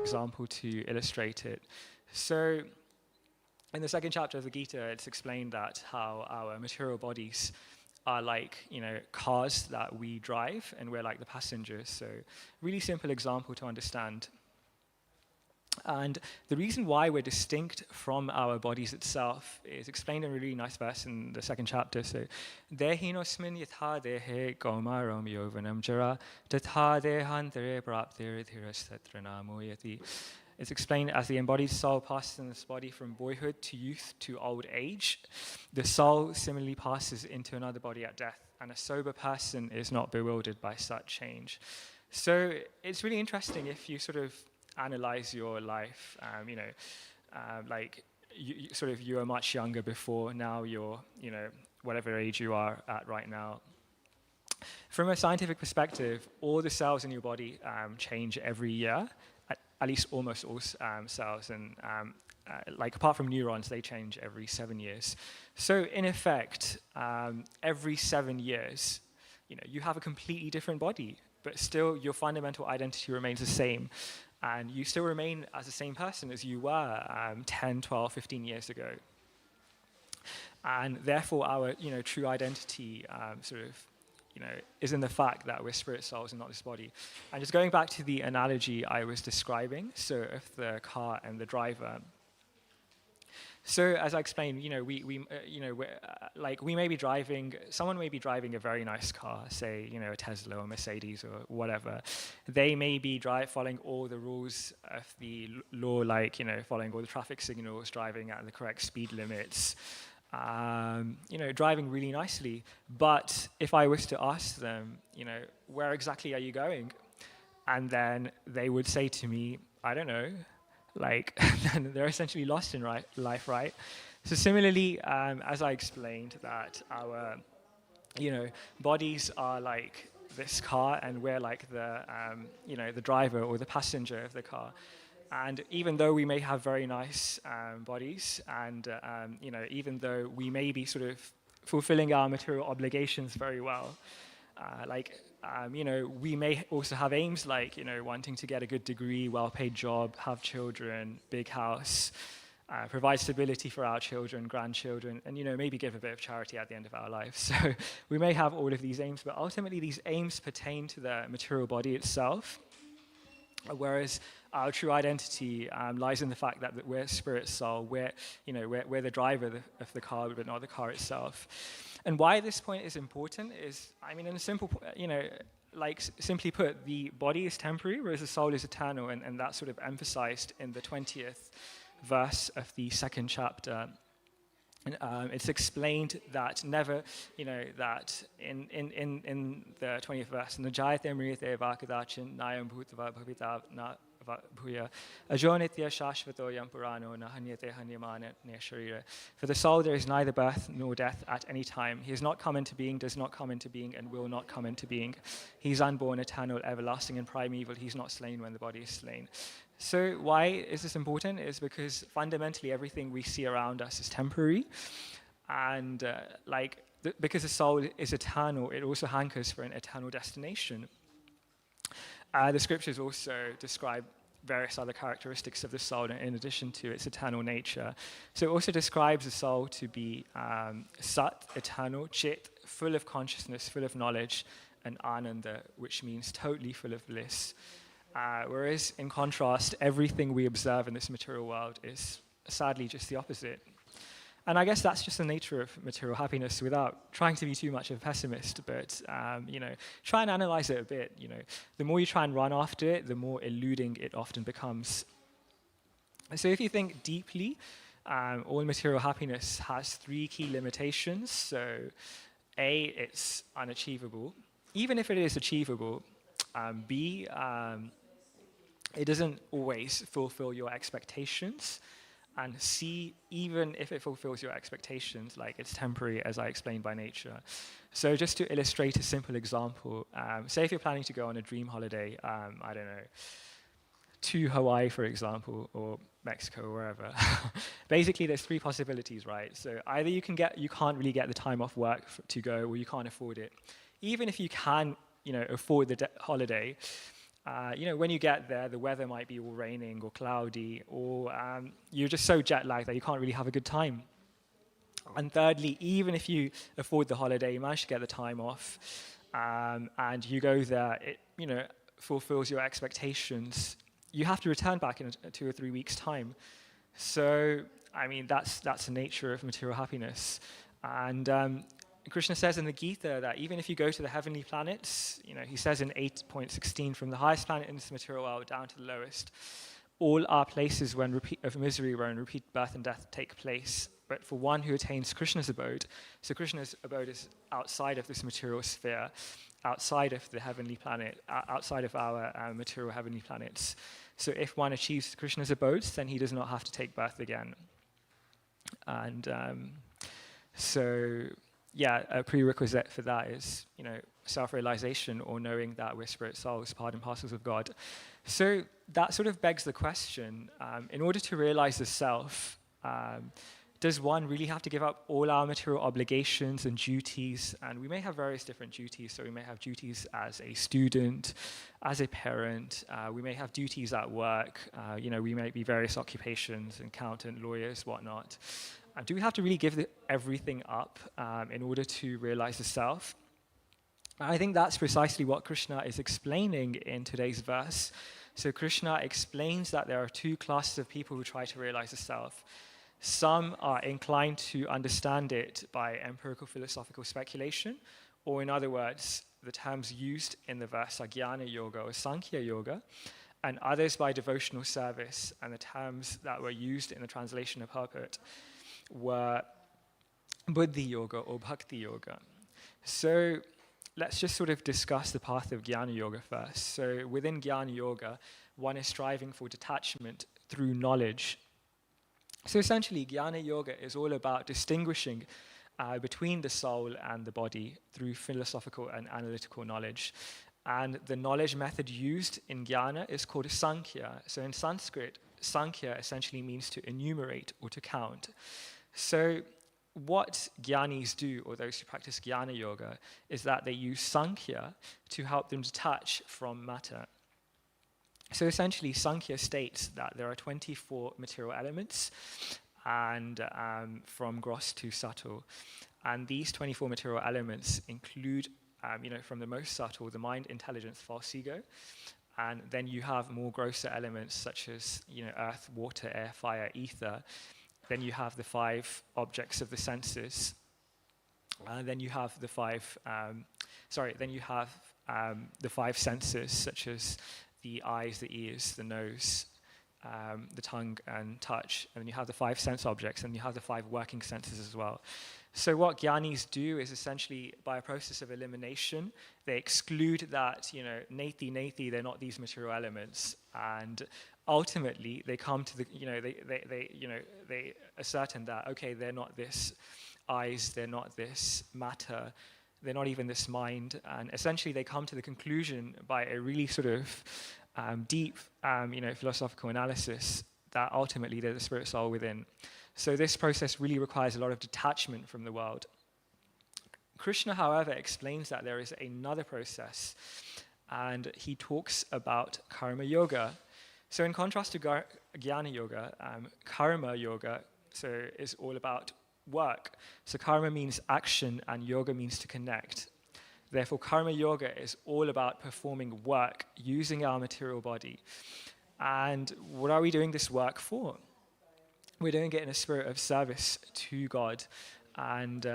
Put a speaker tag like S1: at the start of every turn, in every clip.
S1: example to illustrate it. So in the second chapter of the Gita, it's explained that how our material bodies are like, cars that we drive, and we're like the passengers. So really simple example to understand. And the reason why we're distinct from our bodies itself is explained in a really nice verse in the second chapter. So, Dehinosmin yatha dehe kaumaram yovanam jara tatha dehantere praptir dhirastatra yati. It's explained as the embodied soul passes in this body from boyhood to youth to old age. The soul similarly passes into another body at death, and a sober person is not bewildered by such change. So it's really interesting if you sort of analyze your life, like you were much younger before, now you're, whatever age you are at right now. From a scientific perspective, all the cells in your body change every year, at least almost all cells, and like apart from neurons, they change every 7 years. So in effect, every 7 years, you have a completely different body, but still your fundamental identity remains the same. And you still remain as the same person as you were 10, 12, 15 years ago. And therefore, our true identity is in the fact that we're spirit souls and not this body. And just going back to the analogy I was describing, so of the car and the driver. So as I explained, we may be driving, someone may be driving a very nice car, say, a Tesla or Mercedes or whatever. They may be following all the rules of the law, like, following all the traffic signals, driving at the correct speed limits, driving really nicely. But if I was to ask them, where exactly are you going? And then they would say to me, I don't know. Then they're essentially lost in life, right? So similarly, as I explained, that our, bodies are like this car, and we're like the, the driver or the passenger of the car. And even though we may have very nice bodies, and even though we may be sort of fulfilling our material obligations very well, we may also have aims like, wanting to get a good degree, well-paid job, have children, big house, provide stability for our children, grandchildren, and, maybe give a bit of charity at the end of our life. So we may have all of these aims, but ultimately these aims pertain to the material body itself, whereas our true identity lies in the fact that we're spirit soul, we're the driver of the car, but not the car itself. And why this point is important is, in a simple, simply put, the body is temporary, whereas the soul is eternal, and that's sort of emphasized in the 20th verse of the second chapter. And it's explained that never, that in the 20th verse, Najayate Mrite Vakadachin Nayam Bhutava Bhavita Bhuya Ajonitya Shashvato Yampurano Nahanyate Hanyamana Nesharira. For the soul there is neither birth nor death at any time. He has not come into being, does not come into being, and will not come into being. He is unborn, eternal, everlasting, and primeval. He is not slain when the body is slain. So why is this important? Is because fundamentally everything we see around us is temporary, and because the soul is eternal, it also hankers for an eternal destination. The scriptures also describe various other characteristics of the soul in addition to its eternal nature. So it also describes the soul to be sat, eternal, chit, full of consciousness, full of knowledge, and ananda, which means totally full of bliss. Whereas, in contrast, everything we observe in this material world is sadly just the opposite. And I guess that's just the nature of material happiness, without trying to be too much of a pessimist, but try and analyze it a bit. The more you try and run after it, the more eluding it often becomes. So if you think deeply, all material happiness has 3 key limitations. So A, it's unachievable. Even if it is achievable, B, it doesn't always fulfill your expectations. And C, even if it fulfills your expectations, it's temporary, as I explained, by nature. So just to illustrate a simple example, say if you're planning to go on a dream holiday, I don't know, to Hawaii, for example, or Mexico, or wherever. Basically, there's 3 possibilities, right? So either you can't really get the time off work to go, or you can't afford it. Even if you can, afford the holiday, When you get there, the weather might be all raining or cloudy, or you're just so jet lagged that you can't really have a good time. And thirdly, even if you afford the holiday, you manage to get the time off, and you go there, it fulfills your expectations, you have to return back in 2 or 3 weeks' time. So, that's the nature of material happiness. And Krishna says in the Gita that even if you go to the heavenly planets, he says in 8.16, from the highest planet in this material world down to the lowest, all are places of misery wherein repeat birth and death take place. But for one who attains Krishna's abode, so Krishna's abode is outside of this material sphere, outside of the heavenly planet, outside of our material heavenly planets. So if one achieves Krishna's abodes, then he does not have to take birth again. And a prerequisite for that is, self-realization, or knowing that we're spirit souls, part and parcels of God. So that sort of begs the question, in order to realize the self, does one really have to give up all our material obligations and duties? And we may have various different duties. So we may have duties as a student, as a parent. We may have duties at work. We may be various occupations, accountant, lawyers, whatnot. Do we have to really give everything up in order to realize the self? I think that's precisely what Krishna is explaining in today's verse. So Krishna explains that there are two classes of people who try to realize the self. Some are inclined to understand it by empirical philosophical speculation, or in other words, the terms used in the verse are Jnana Yoga or Sankhya Yoga, and others by devotional service, and the terms that were used in the translation of Purport were Buddhi Yoga or Bhakti Yoga. So let's just sort of discuss the path of Jnana Yoga first. So within Jnana Yoga, one is striving for detachment through knowledge. So essentially, Jnana Yoga is all about distinguishing between the soul and the body through philosophical and analytical knowledge. And the knowledge method used in Jnana is called Sankhya. So in Sanskrit, Sankhya essentially means to enumerate or to count. So what Jnanis do, or those who practice Jnana Yoga, is that they use Sankhya to help them detach from matter. So essentially, Sankhya states that there are 24 material elements, and from gross to subtle. And these 24 material elements include, from the most subtle, the mind, intelligence, false ego. And then you have more grosser elements such as, earth, water, air, fire, ether. Then you have the 5 objects of the senses. Then you have the 5 senses, such as the eyes, the ears, the nose, the tongue, and touch. And then you have the 5 sense objects, and you have the 5 working senses as well. So what Jnanis do is essentially, by a process of elimination, they exclude that, neti, they're not these material elements. And ultimately, they come to the, they ascertain that, okay, they're not this eyes, they're not this matter, they're not even this mind. And essentially, they come to the conclusion by a really sort of deep, philosophical analysis that ultimately they're the spirit soul within. So this process really requires a lot of detachment from the world. Krishna, however, explains that there is another process, and he talks about karma yoga. So in contrast to Jnana Yoga, karma yoga is all about work. So karma means action, and yoga means to connect. Therefore, karma yoga is all about performing work using our material body. And what are we doing this work for? We're doing it in a spirit of service to God. And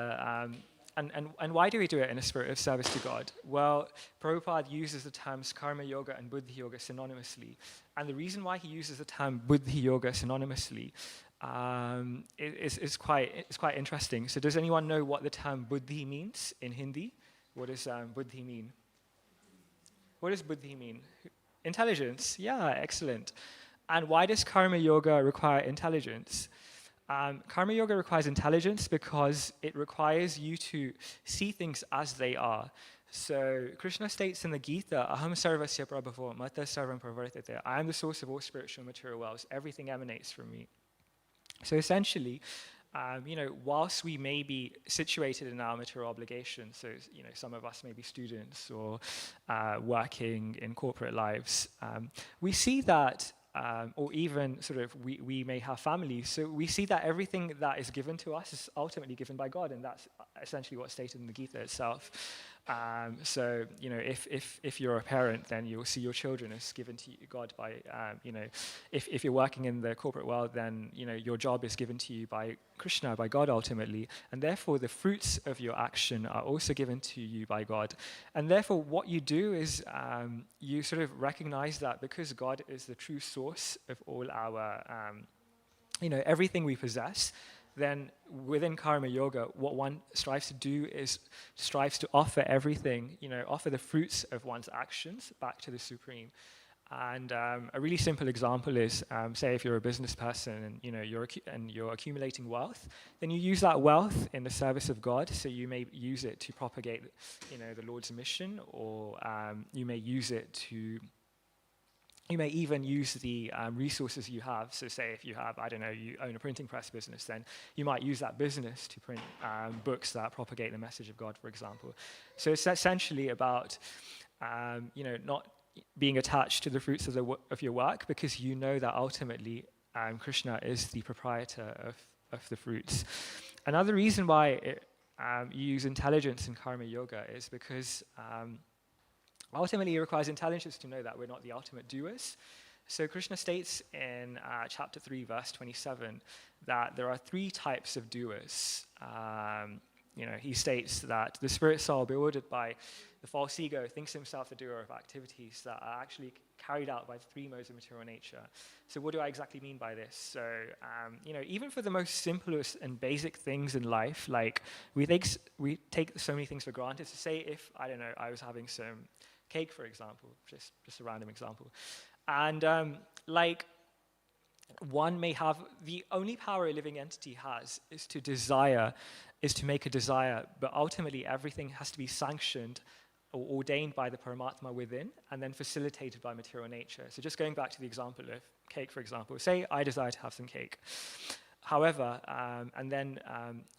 S1: why do we do it in a spirit of service to God? Well, Prabhupada uses the terms karma yoga and buddhi yoga synonymously. And the reason why he uses the term buddhi yoga synonymously is quite interesting. So does anyone know what the term buddhi means in Hindi? What does buddhi mean? What does buddhi mean? Intelligence. Yeah, excellent. And why does karma yoga require intelligence? Karma yoga requires intelligence because it requires you to see things as they are. So Krishna states in the Gita, Aham sarvasya prabhavo mata sarvam pravartate. I am the source of all spiritual material worlds. Everything emanates from me. So essentially, whilst we may be situated in our material obligations, so some of us may be students or working in corporate lives, we see that, or even sort of we may have families, so we see that everything that is given to us is ultimately given by God, and that's essentially what's stated in the Gita itself. So, if you're a parent, then you'll see your children as given to God by, if you're working in the corporate world, then, your job is given to you by Krishna, by God ultimately, and therefore the fruits of your action are also given to you by God. And therefore what you do is you sort of recognize that because God is the true source of all our, everything we possess, then within karma yoga, what one strives to do is strives to offer everything, offer the fruits of one's actions back to the Supreme. And a really simple example is, say if you're a business person and you're accumulating wealth, then you use that wealth in the service of God. So you may use it to propagate, the Lord's mission, or you may use it to. You may even use the resources you have. So say if you have, you own a printing press business, then you might use that business to print books that propagate the message of God, for example. So it's essentially about, not being attached to the fruits of your work, because you know that ultimately Krishna is the proprietor of the fruits. Another reason why you use intelligence in karma yoga is because ultimately, it requires intelligence to know that we're not the ultimate doers. So Krishna states in chapter 3, verse 27, that there are 3 types of doers. He states that the spirit soul, bewildered by the false ego, thinks himself the doer of activities that are actually carried out by the 3 modes of material nature. So what do I exactly mean by this? So, even for the most simplest and basic things in life, like we take so many things for granted. So say if, I was having some cake, for example, just a random example. And one may have, the only power a living entity has is to make a desire, but ultimately everything has to be sanctioned or ordained by the Paramatma within, and then facilitated by material nature. So just going back to the example of cake, for example, say I desire to have some cake. However, and then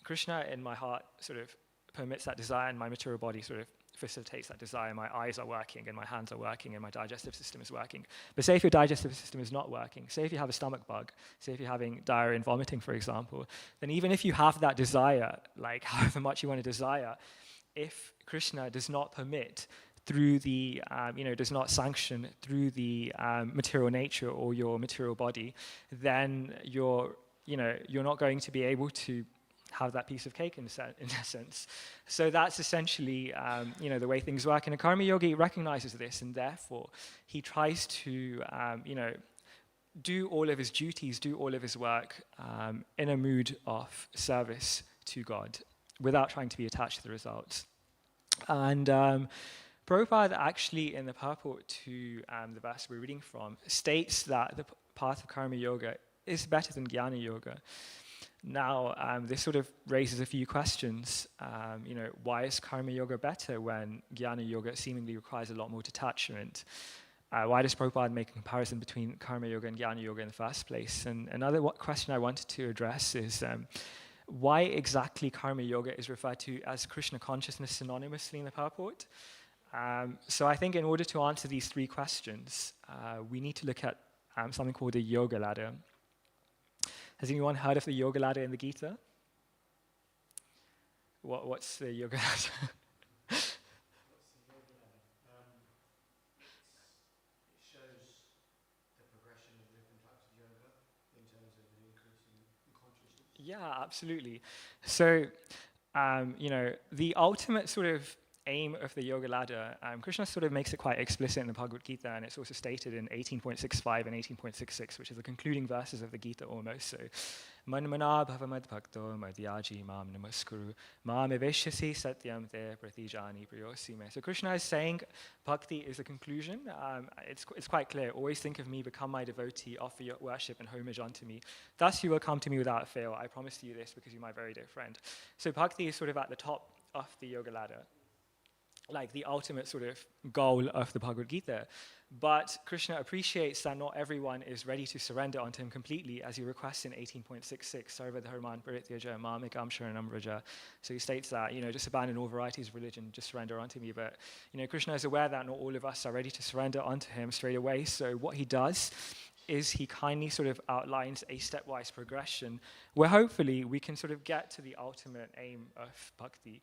S1: Krishna in my heart sort of permits that desire, and my material body sort of facilitates that desire. My eyes are working, and my hands are working, and my digestive system is working. But say if your digestive system is not working, say if you have a stomach bug, say if you're having diarrhea and vomiting, for example, then even if you have that desire, like however much you want to desire, if Krishna does not permit through the, does not sanction through the material nature or your material body, then you're not going to be able to have that piece of cake in essence. So that's essentially, the way things work. And a karma yogi recognizes this, and therefore he tries to, do all of his duties, do all of his work in a mood of service to God, without trying to be attached to the results. And Prabhupada actually, in the purport to the verse we're reading from, states that the path of karma yoga is better than jnana yoga. Now, this sort of raises a few questions. Why is karma yoga better when jnana yoga seemingly requires a lot more detachment? Why does Prabhupada make a comparison between karma yoga and jnana yoga in the first place? And another question I wanted to address is why exactly karma yoga is referred to as Krishna consciousness synonymously in the purport? So I think in order to answer these 3 questions, we need to look at something called the yoga ladder. Has anyone heard of the yoga ladder in the Gita? What's the yoga ladder?
S2: It shows the progression of different types of yoga in terms of an increase in consciousness.
S1: Yeah, absolutely. So, the ultimate sort of aim of the yoga ladder, Krishna sort of makes it quite explicit in the Bhagavad Gita, and it's also stated in 18.65 and 18.66, which are the concluding verses of the Gita almost. So, Manmana bhavamad bhakto madhyaji mam namaskuru mam eveshyasi satyam te pratijani priyosime. So Krishna is saying bhakti is the conclusion. It's quite clear. Always think of me, become my devotee, offer your worship and homage unto me. Thus you will come to me without fail. I promise you this because you're my very dear friend. So bhakti is sort of at the top of the yoga ladder. like the ultimate sort of goal of the Bhagavad Gita. But Krishna appreciates that not everyone is ready to surrender onto him completely, as he requests in 18.66, Sarva dharman parityaja mamekam sharanam vraja. So he states that, just abandon all varieties of religion, just surrender onto me. But, Krishna is aware that not all of us are ready to surrender onto him straight away. So what he does is he kindly sort of outlines a stepwise progression where hopefully we can sort of get to the ultimate aim of bhakti.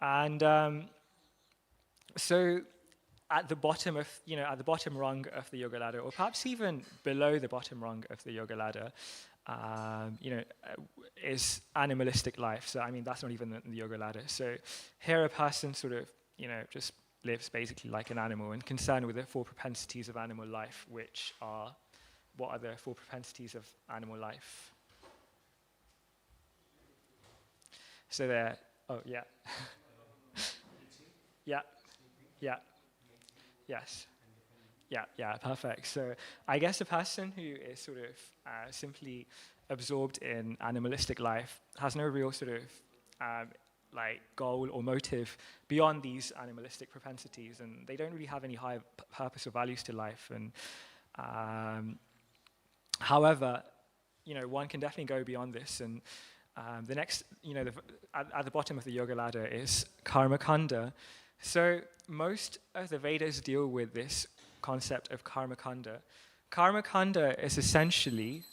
S1: And so at the bottom of, at the bottom rung of the yoga ladder, or perhaps even below the bottom rung of the yoga ladder, is animalistic life. So, that's not even the yoga ladder. So here a person sort of, just lives basically like an animal and concerned with the four propensities of animal life, which are, what are the four propensities of animal life? So there, oh, yeah. Yeah, yeah. Yes. Yeah, perfect. So I guess a person who is sort of simply absorbed in animalistic life has no real sort of like goal or motive beyond these animalistic propensities, and they don't really have any higher purpose or values to life. And however, one can definitely go beyond this. And the next, at the bottom of the yoga ladder is karma kanda. So most of the Vedas deal with this concept of karma kanda. Karma kanda is essentially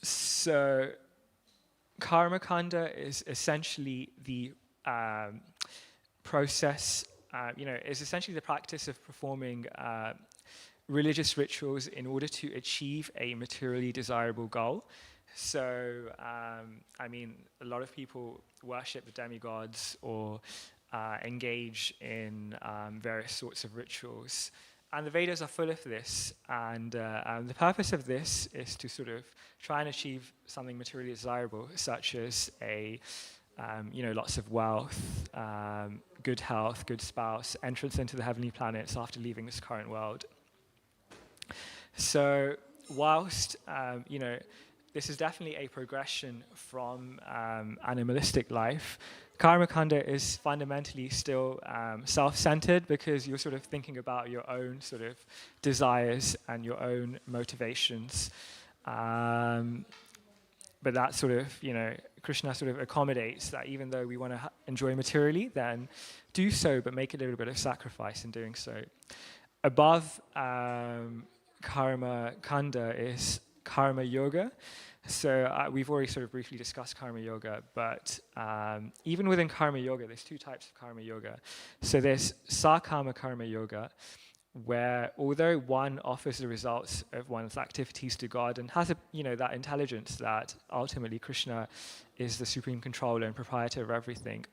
S1: so karma kanda is essentially the process, is essentially the practice of performing religious rituals in order to achieve a materially desirable goal. So, a lot of people worship the demigods or engage in various sorts of rituals. And the Vedas are full of this. And the purpose of this is to sort of try and achieve something materially desirable, such as lots of wealth, good health, good spouse, entrance into the heavenly planets after leaving this current world. So, whilst, this is definitely a progression from animalistic life, karma kanda is fundamentally still self-centered, because you're sort of thinking about your own sort of desires and your own motivations. But that sort of, Krishna sort of accommodates that even though we want to enjoy materially, then do so, but make a little bit of sacrifice in doing so. Above karma kanda is karma yoga. So we've already sort of briefly discussed karma yoga, but even within karma yoga, there's two types of karma yoga. So there's sakama karma yoga, where although one offers the results of one's activities to God and has that intelligence that ultimately Krishna is the supreme controller and proprietor of everything,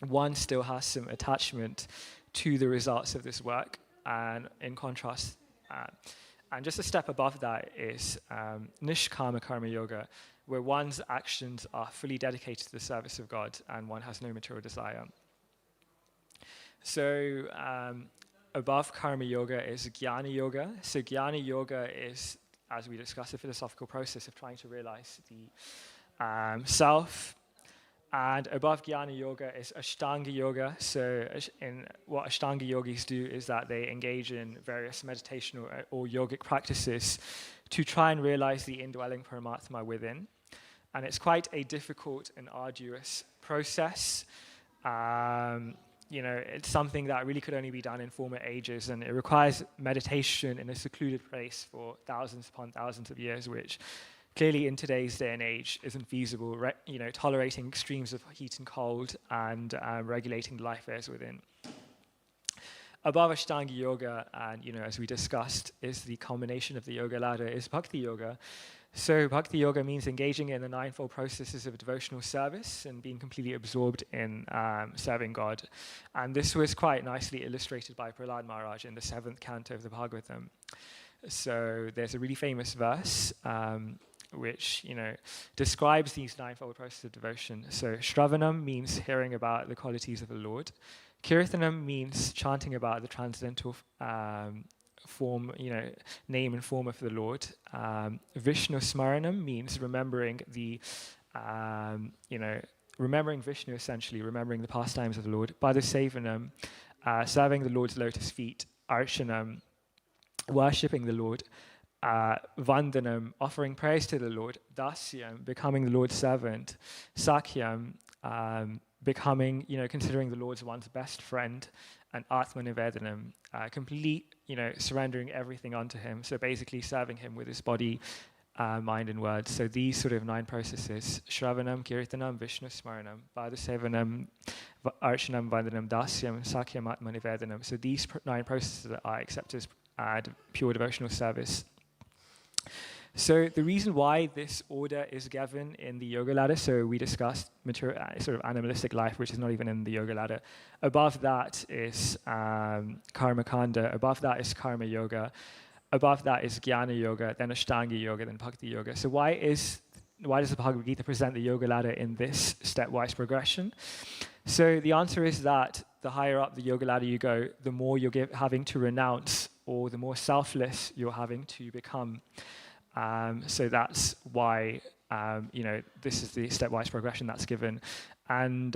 S1: one still has some attachment to the results of this work. And in contrast, and just a step above that is nishkama karma yoga, where one's actions are fully dedicated to the service of God and one has no material desire. So above karma yoga is jnana yoga. So jnana yoga is, as we discussed, a philosophical process of trying to realize the self. And above jnana yoga is ashtanga yoga. So in what ashtanga yogis do is that they engage in various meditation or yogic practices to try and realize the indwelling Paramatma within. And it's quite a difficult and arduous process. It's something that really could only be done in former ages, and it requires meditation in a secluded place for thousands upon thousands of years, which clearly in today's day and age isn't feasible, tolerating extremes of heat and cold and regulating the life airs within. Above Ashtanga Yoga, and as we discussed, is the culmination of the yoga ladder, is Bhakti Yoga. So Bhakti Yoga means engaging in the ninefold processes of devotional service and being completely absorbed in serving God. And this was quite nicely illustrated by Prahlad Maharaj in the 7th canto of the Bhagavatam. So there's a really famous verse which describes these ninefold processes of devotion. So Shravanam means hearing about the qualities of the Lord. Kirtanam means chanting about the transcendental form, name and form of the Lord. Vishnu Smaranam means remembering remembering Vishnu, essentially, remembering the pastimes of the Lord. Padasevanam, serving the Lord's lotus feet. Archanam, worshipping the Lord. Vandanam, offering praise to the Lord. Dasyam, becoming the Lord's servant. Sakyam, becoming, considering the Lord's one's best friend. And Atmanivedanam, complete, surrendering everything unto him. So basically serving him with his body, mind and words. So these sort of 9 processes: Shravanam, Kirtanam, Vishnu Smaranam, Padasevanam, Archanam, Vandanam, Dasyam, Sakyam, Atmanivedanam. So these 9 processes I accept as pure devotional service. So the reason why this order is given in the yoga ladder, so we discussed sort of animalistic life, which is not even in the yoga ladder. Above that is karma kanda. Above that is karma yoga. Above that is jnana yoga, then ashtanga yoga, then bhakti yoga. So why does the Bhagavad Gita present the yoga ladder in this stepwise progression? So the answer is that the higher up the yoga ladder you go, the more you're having to renounce, or the more selfless you're having to become. So that's why this is the stepwise progression that's given. And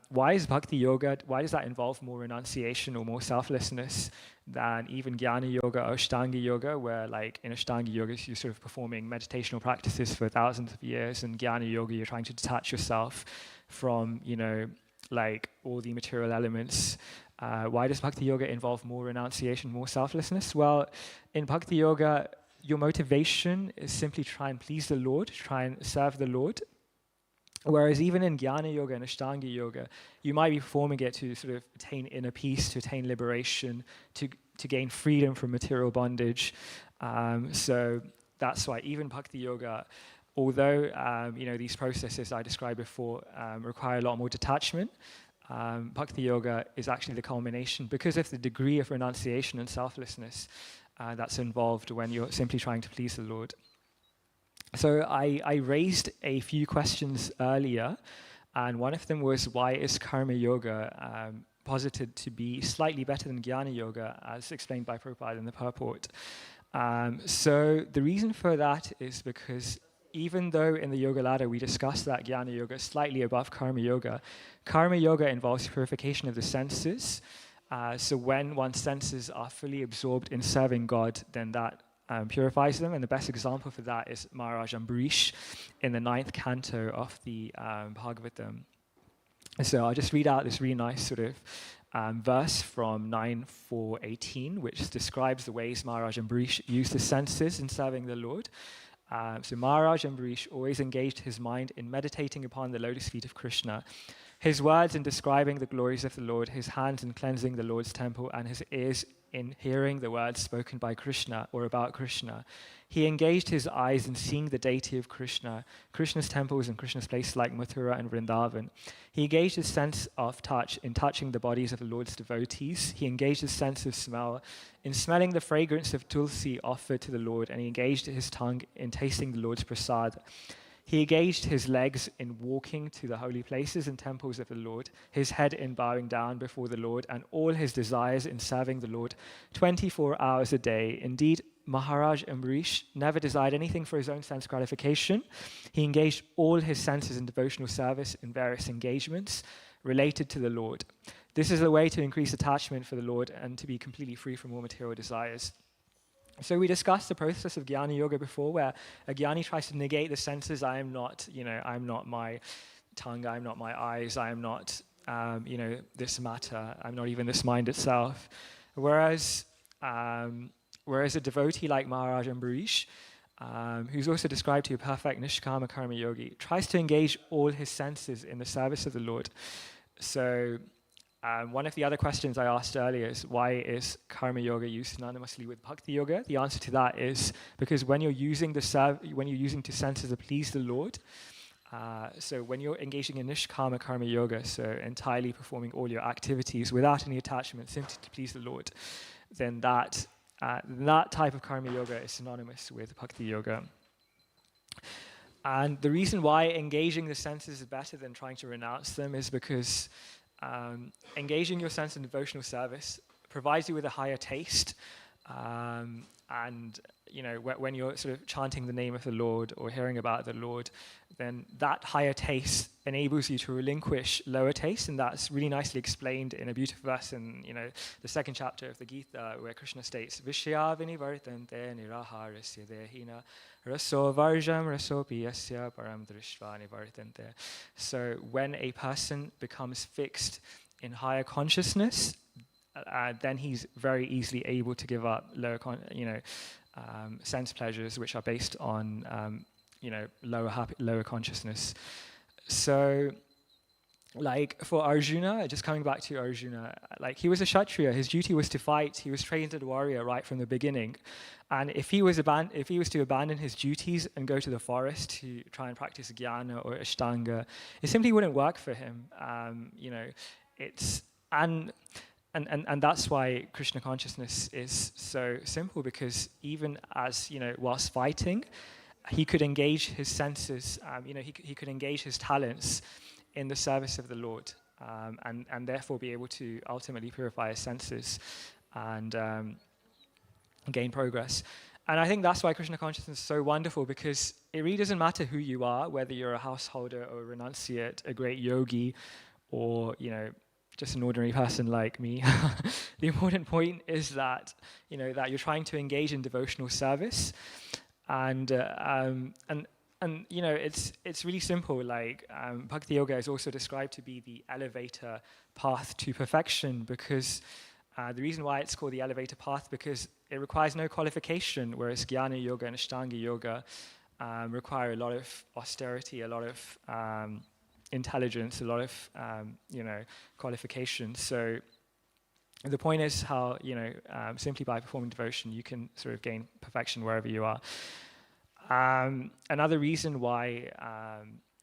S1: why is bhakti yoga, why does that involve more renunciation or more selflessness than even jnana yoga or ashtanga yoga, where like in ashtanga yoga you're sort of performing meditational practices for thousands of years, and jnana yoga you're trying to detach yourself from like all the material elements. Why does bhakti yoga involve more renunciation, more selflessness? Well, in bhakti yoga, your motivation is simply try and please the Lord, try and serve the Lord. Whereas even in jnana yoga and ashtanga yoga, you might be performing it to sort of attain inner peace, to attain liberation, to gain freedom from material bondage. So that's why even bhakti yoga, although these processes I described before require a lot more detachment, bhakti yoga is actually the culmination because of the degree of renunciation and selflessness that's involved when you're simply trying to please the Lord. So I raised a few questions earlier, and one of them was, why is karma yoga posited to be slightly better than jnana yoga, as explained by Prabhupada in the purport? So the reason for that is because even though in the yoga ladder we discussed that jnana yoga is slightly above karma yoga involves purification of the senses. So when one's senses are fully absorbed in serving God, then that purifies them. And the best example for that is Maharaj Ambarish in the 9th canto of the Bhagavatam. So I'll just read out this really nice sort of verse from 9.4.18, which describes the ways Maharaj Ambarish used his senses in serving the Lord. So Maharaj Ambarish always engaged his mind in meditating upon the lotus feet of Krishna, his words in describing the glories of the Lord, his hands in cleansing the Lord's temple, and his ears in hearing the words spoken by Krishna or about Krishna. He engaged his eyes in seeing the deity of Krishna, Krishna's temples and Krishna's places like Mathura and Vrindavan. He engaged his sense of touch in touching the bodies of the Lord's devotees. He engaged his sense of smell in smelling the fragrance of tulsi offered to the Lord, and he engaged his tongue in tasting the Lord's prasad. He engaged his legs in walking to the holy places and temples of the Lord, his head in bowing down before the Lord, and all his desires in serving the Lord 24 hours a day. Indeed, Maharaj Ambarish never desired anything for his own sense gratification. He engaged all his senses in devotional service in various engagements related to the Lord. This is a way to increase attachment for the Lord and to be completely free from all material desires. So we discussed the process of jnana yoga before, where a jnani tries to negate the senses. I'm not my tongue, I'm not my eyes, I am not, this matter, I'm not even this mind itself. Whereas a devotee like Maharaj Ambarish, who's also described to be a perfect nishkama karma yogi, tries to engage all his senses in the service of the Lord. So one of the other questions I asked earlier is, why is karma yoga used synonymously with bhakti yoga? The answer to that is because when you're using two senses to please the Lord, so when you're engaging in nishkama karma yoga, so entirely performing all your activities without any attachment, simply to please the Lord, then that type of karma yoga is synonymous with bhakti yoga. And the reason why engaging the senses is better than trying to renounce them is because engaging your sense in devotional service provides you with a higher taste. And when you're sort of chanting the name of the Lord or hearing about the Lord, then that higher taste enables you to relinquish lower taste, and that's really nicely explained in a beautiful verse in the second chapter of the Gita, where Krishna states, "Vishya vinivartante niraharasya dehina raso varjam rasopi yasya param drishva nivartante." So when a person becomes fixed in higher consciousness, then he's very easily able to give up lower, sense pleasures, which are based on, lower consciousness. So, like for Arjuna, just coming back to Arjuna, like he was a Kshatriya. His duty was to fight. He was trained as a warrior right from the beginning. And if he was to abandon his duties and go to the forest to try and practice jnana or ashtanga, it simply wouldn't work for him. And that's why Krishna consciousness is so simple, because even as, whilst fighting, he could engage his senses, he could engage his talents in the service of the Lord, and therefore be able to ultimately purify his senses and gain progress. And I think that's why Krishna consciousness is so wonderful, because it really doesn't matter who you are, whether you're a householder or a renunciate, a great yogi, or, just an ordinary person like me. The important point is that, that you're trying to engage in devotional service. And it's really simple. Like Bhakti Yoga is also described to be the elevator path to perfection, because the reason why it's called the elevator path, because it requires no qualification, whereas Jnana Yoga and Ashtanga Yoga require a lot of austerity, a lot of intelligence, a lot of qualifications. So the point is how simply by performing devotion you can sort of gain perfection wherever you are. Another reason why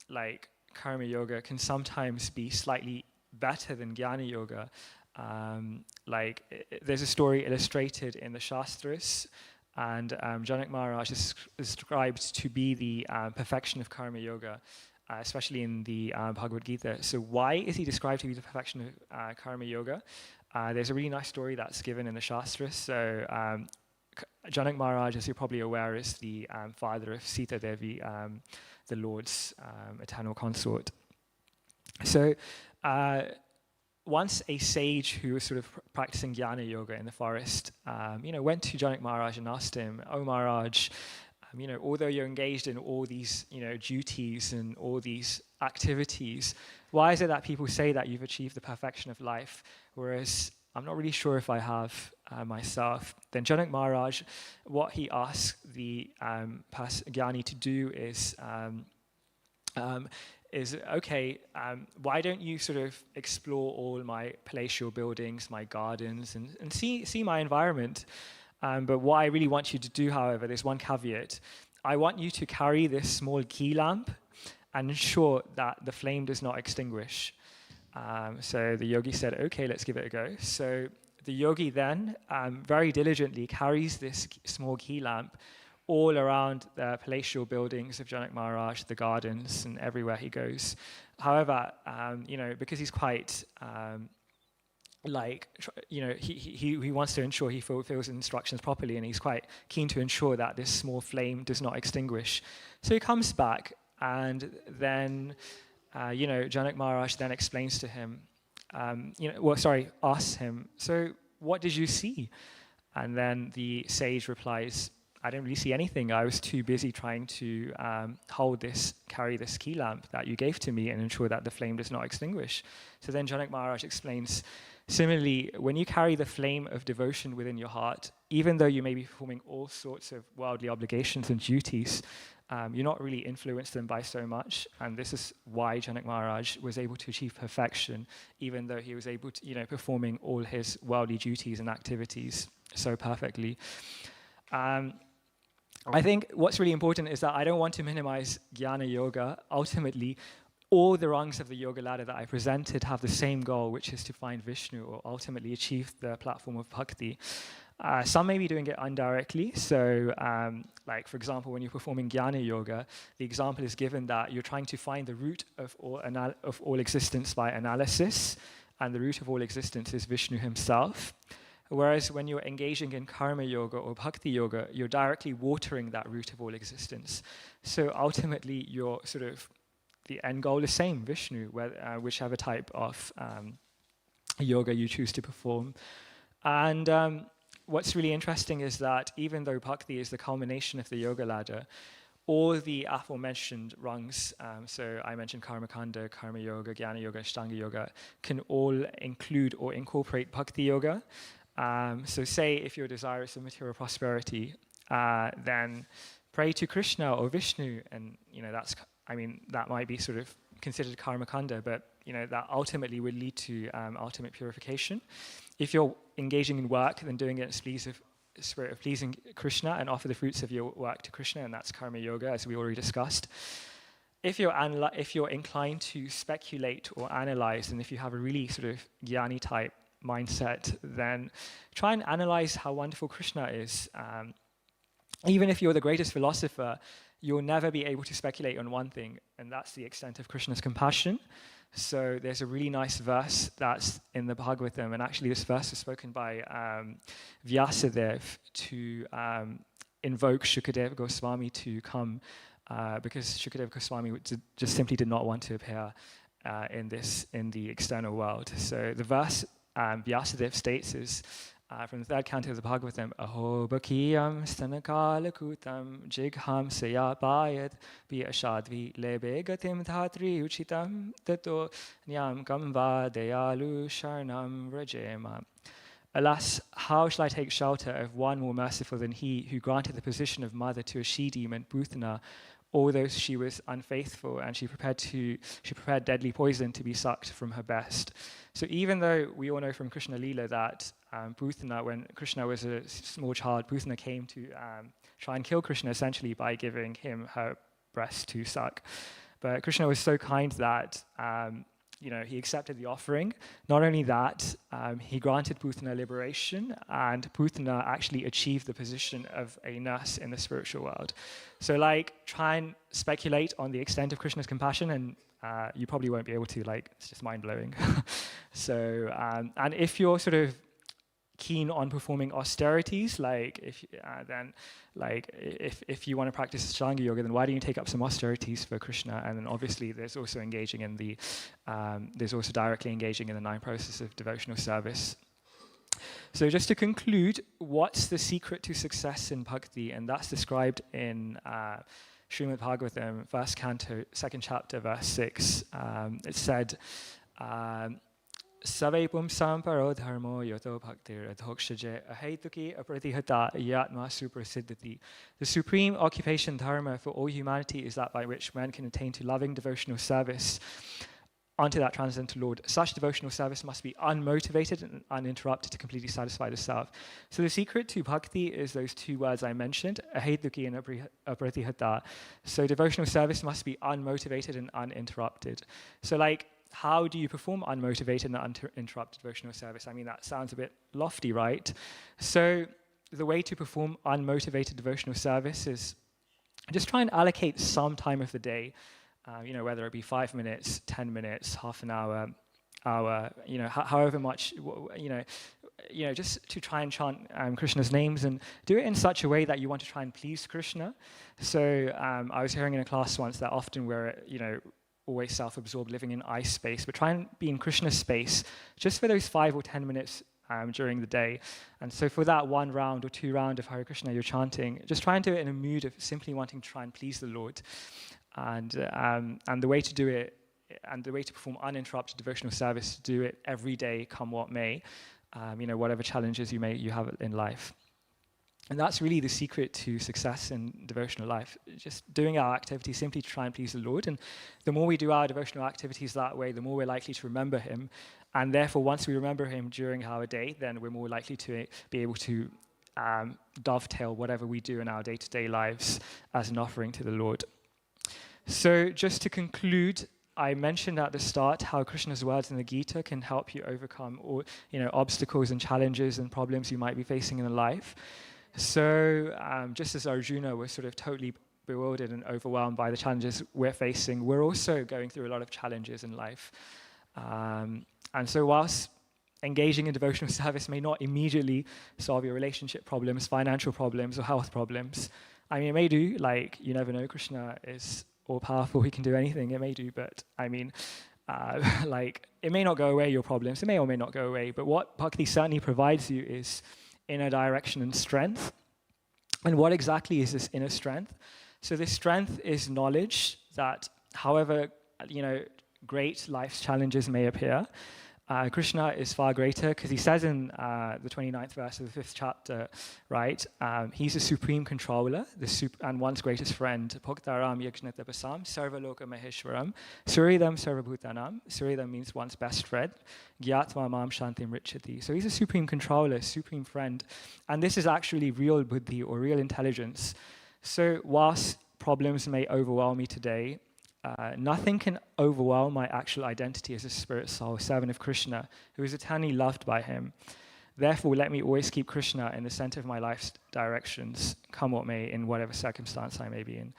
S1: like karma yoga can sometimes be slightly better than jnana yoga, there's a story illustrated in the Shastras, and Janak Maharaj is described to be the perfection of karma yoga, especially in the Bhagavad Gita. So why is he described to be the perfection of karma yoga? There's a really nice story that's given in the Shastras. So Janak Maharaj, as you're probably aware, is the father of Sita Devi, the Lord's eternal consort. So once a sage who was sort of practicing jnana yoga in the forest, went to Janak Maharaj and asked him, "Oh Maharaj, although you're engaged in all these, duties and all these activities, why is it that people say that you've achieved the perfection of life, whereas I'm not really sure if I have myself?" Then Janak Maharaj, what he asked the Jnani to do is, okay, why don't you sort of explore all my palatial buildings, my gardens, and see my environment? But what I really want you to do, however, there's one caveat. I want you to carry this small key lamp and ensure that the flame does not extinguish. So the yogi said, okay, let's give it a go. So the yogi then very diligently carries this small key lamp all around the palatial buildings of Janak Maharaj, the gardens, and everywhere he goes. However, because he's quite he wants to ensure he fulfills instructions properly, and he's quite keen to ensure that this small flame does not extinguish. So he comes back, and then Janak Maharaj then explains to him, asks him, "So what did you see?" And then the sage replies, "I didn't really see anything. I was too busy trying to carry this key lamp that you gave to me and ensure that the flame does not extinguish." So then Janak Maharaj explains, similarly, when you carry the flame of devotion within your heart, even though you may be performing all sorts of worldly obligations and duties, you're not really influenced them by so much. And this is why Janak Maharaj was able to achieve perfection, even though he was able to, performing all his worldly duties and activities so perfectly. I think what's really important is that I don't want to minimize jnana yoga. Ultimately, all the rungs of the yoga ladder that I presented have the same goal, which is to find Vishnu or ultimately achieve the platform of bhakti. Some may be doing it indirectly. So, for example, when you're performing jnana yoga, the example is given that you're trying to find the root of all existence by analysis, and the root of all existence is Vishnu himself. Whereas when you're engaging in karma yoga or bhakti yoga, you're directly watering that root of all existence. So ultimately, your sort of the end goal is same, Vishnu, whichever type of yoga you choose to perform. And what's really interesting is that even though bhakti is the culmination of the yoga ladder, all the aforementioned rungs, so I mentioned karma kanda, karma yoga, jnana yoga, ashtanga yoga, can all include or incorporate bhakti yoga. So say if you're desirous of material prosperity, then pray to Krishna or Vishnu, and that might be sort of considered karma kanda, but that ultimately would lead to ultimate purification. If you're engaging in work, then doing it in spirit of pleasing Krishna and offer the fruits of your work to Krishna, and that's karma yoga, as we already discussed. If you're inclined to speculate or analyze, and if you have a really sort of jnani type mindset, then try and analyze how wonderful Krishna is. Even if you're the greatest philosopher, you'll never be able to speculate on one thing, and that's the extent of Krishna's compassion. So there's a really nice verse that's in the Bhagavatam, and actually this verse is spoken by Vyasadeva to invoke Shukadeva Goswami to come, because Shukadeva Goswami just simply did not want to appear in the external world. So the verse Vyasadeva states is from the third canto of the Bhagavatam, Aho bakiyam stanakalakutam jigham sayapayat bi ashadvi lebe gatim dhatri uchitam tato nyam gamva dayalu sharnam rajema. Alas, how shall I take shelter of one more merciful than he who granted the position of mother to a she-demon, Bhutana, although she was unfaithful and she prepared deadly poison to be sucked from her breast. So even though we all know from Krishna Leela that Bhutana, when Krishna was a small child, Bhutana came to try and kill Krishna essentially by giving him her breast to suck. But Krishna was so kind that he accepted the offering. Not only that, he granted Bhutana liberation, and Bhutana actually achieved the position of a nurse in the spiritual world. So try and speculate on the extent of Krishna's compassion, and you probably won't be able to. It's just mind-blowing. So, and if you're sort of keen on performing austerities, if you want to practice Ashtanga yoga, then why don't you take up some austerities for Krishna? And then obviously there's also directly engaging in the 9 processes of devotional service. So just to conclude, what's the secret to success in bhakti? And that's described in Srimad Bhagavatam, first canto, second chapter, verse 6. It said, Save pumsam paro dharmo yoto bhaktir adhokshaje ahetuki apratihata yatma suprasiddhati. The supreme occupation dharma for all humanity is that by which man can attain to loving devotional service unto that transcendental Lord. Such devotional service must be unmotivated and uninterrupted to completely satisfy the self. So the secret to bhakti is those 2 words I mentioned, ahetuki and apratihata. So devotional service must be unmotivated and uninterrupted. So how do you perform unmotivated and uninterrupted devotional service? I mean, that sounds a bit lofty, right? So the way to perform unmotivated devotional service is just try and allocate some time of the day, whether it be 5 minutes, 10 minutes, half an hour, however much, just to try and chant Krishna's names, and do it in such a way that you want to try and please Krishna. So I was hearing in a class once that often we're, always self-absorbed, living in I space, but try and be in Krishna's space just for those 5 or 10 minutes during the day. And so for that 1 round or 2 round of Hare Krishna you're chanting, just try and do it in a mood of simply wanting to try and please the Lord. And the way to do it, and the way to perform uninterrupted devotional service, do it every day, come what may, whatever challenges you have in life. And that's really the secret to success in devotional life, just doing our activities simply to try and please the Lord. And the more we do our devotional activities that way, the more we're likely to remember him. And therefore, once we remember him during our day, then we're more likely to be able to dovetail whatever we do in our day-to-day lives as an offering to the Lord. So just to conclude, I mentioned at the start how Krishna's words in the Gita can help you overcome all, obstacles and challenges and problems you might be facing in life. So just as Arjuna was sort of totally bewildered and overwhelmed by the challenges we're facing, we're also going through a lot of challenges in life. And so whilst engaging in devotional service may not immediately solve your relationship problems, financial problems, or health problems. I mean, it may do, like, you never know, Krishna is all-powerful, he can do anything, it may do, but I mean, like, it may not go away, your problems, it may or may not go away, but what bhakti certainly provides you is inner direction and strength. And what exactly is this inner strength? So this strength is knowledge that however, great life's challenges may appear, Krishna is far greater, because he says in the 29th verse of the 5th chapter, right, he's the supreme controller, and one's greatest friend. Bhaktaram yajnatapasam sarvaloka maheshwaram suridam sarvabhutanam. Suridam means one's best friend. Gyatva mam shantim richati. So he's a supreme controller, supreme friend. And this is actually real buddhi, or real intelligence. So whilst problems may overwhelm me today, nothing can overwhelm my actual identity as a spirit soul, servant of Krishna, who is eternally loved by him. Therefore, let me always keep Krishna in the center of my life's directions, come what may, in whatever circumstance I may be in.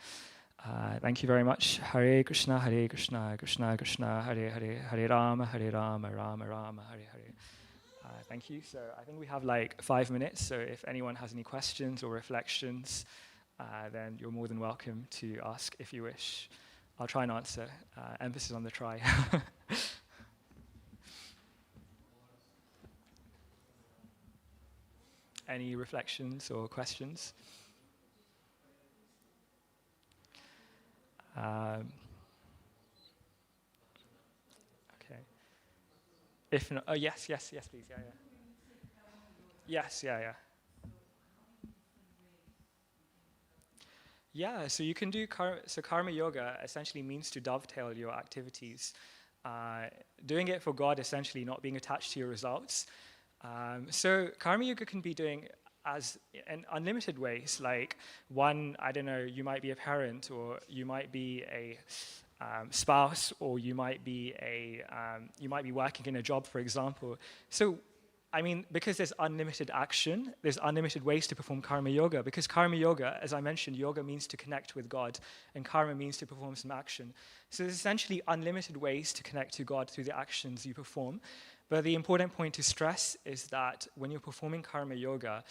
S1: Thank you very much. Hare Krishna, Krishna Krishna, Hare Hare, Hare Rama, Rama Rama, Hare Hare. Thank you. So I think we have like 5 minutes, so if anyone has any questions or reflections, then you're more than welcome to ask if you wish. I'll try and answer. Emphasis on the try. Any reflections or questions? Okay. If not, oh yes, please. Yeah. Yes, yeah. Yeah, so you can do karma yoga essentially means to dovetail your activities. Doing it for God, essentially not being attached to your results. So karma yoga can be doing as in unlimited ways. Like one, I don't know, you might be a parent, or you might be a spouse, or you might be working in a job, for example. So I mean, because there's unlimited action, there's unlimited ways to perform karma yoga. Because karma yoga, as I mentioned, yoga means to connect with God, and karma means to perform some action. So there's essentially unlimited ways to connect to God through the actions you perform. But the important point to stress is that when you're performing karma yoga,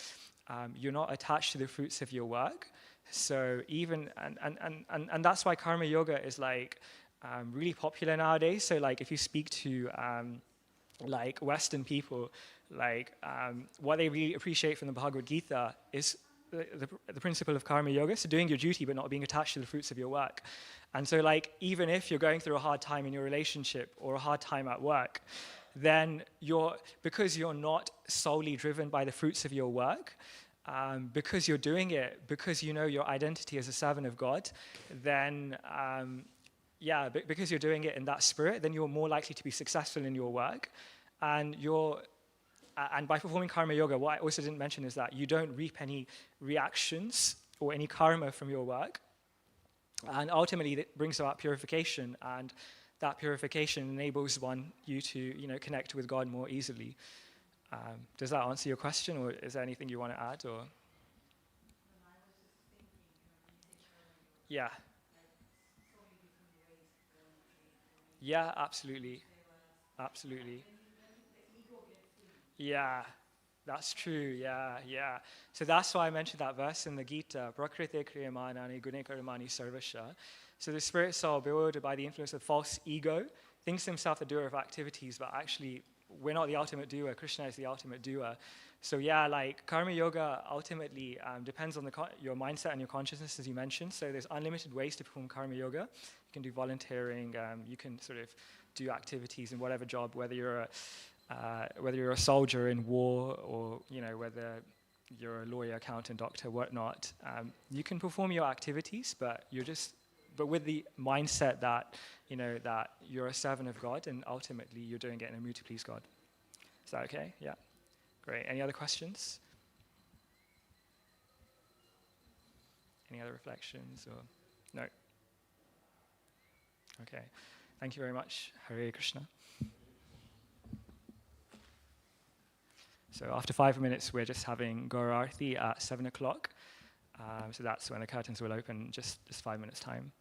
S1: you're not attached to the fruits of your work. So even, and that's why karma yoga is like really popular nowadays. So like if you speak to like Western people, like what they really appreciate from the Bhagavad Gita is the principle of karma yoga, so doing your duty but not being attached to the fruits of your work. And so like even if you're going through a hard time in your relationship or a hard time at work, then because you're not solely driven by the fruits of your work, because you're doing it, because you know your identity as a servant of God, then because you're doing it in that spirit, then you're more likely to be successful in your work. And by performing karma yoga, what I also didn't mention is that you don't reap any reactions or any karma from your work. And ultimately, it brings about purification, and that purification enables you to connect with God more easily. Does that answer your question, or is there anything you want to add? Or yeah, absolutely. Yeah, that's true. Yeah. So that's why I mentioned that verse in the Gita, Prakriti kriyamanani gune karamani sarvasha. So the spirit soul, bewildered by the influence of false ego, thinks himself the doer of activities, but actually we're not the ultimate doer. Krishna is the ultimate doer. So yeah, like karma yoga ultimately depends on your mindset and your consciousness, as you mentioned. So there's unlimited ways to perform karma yoga. You can do volunteering. You can sort of do activities in whatever job, whether you're a soldier in war, or whether you're a lawyer, accountant, doctor, whatnot. You can perform your activities, but with the mindset that that you're a servant of God, and ultimately you're doing it in a mood to please God. Is that okay? Yeah. Great. Any other questions? Any other reflections? Or no? Okay. Thank you very much. Hare Krishna. So after 5 minutes, we're just having Gaura Arti at 7 o'clock. So that's when the curtains will open, just 5 minutes' time.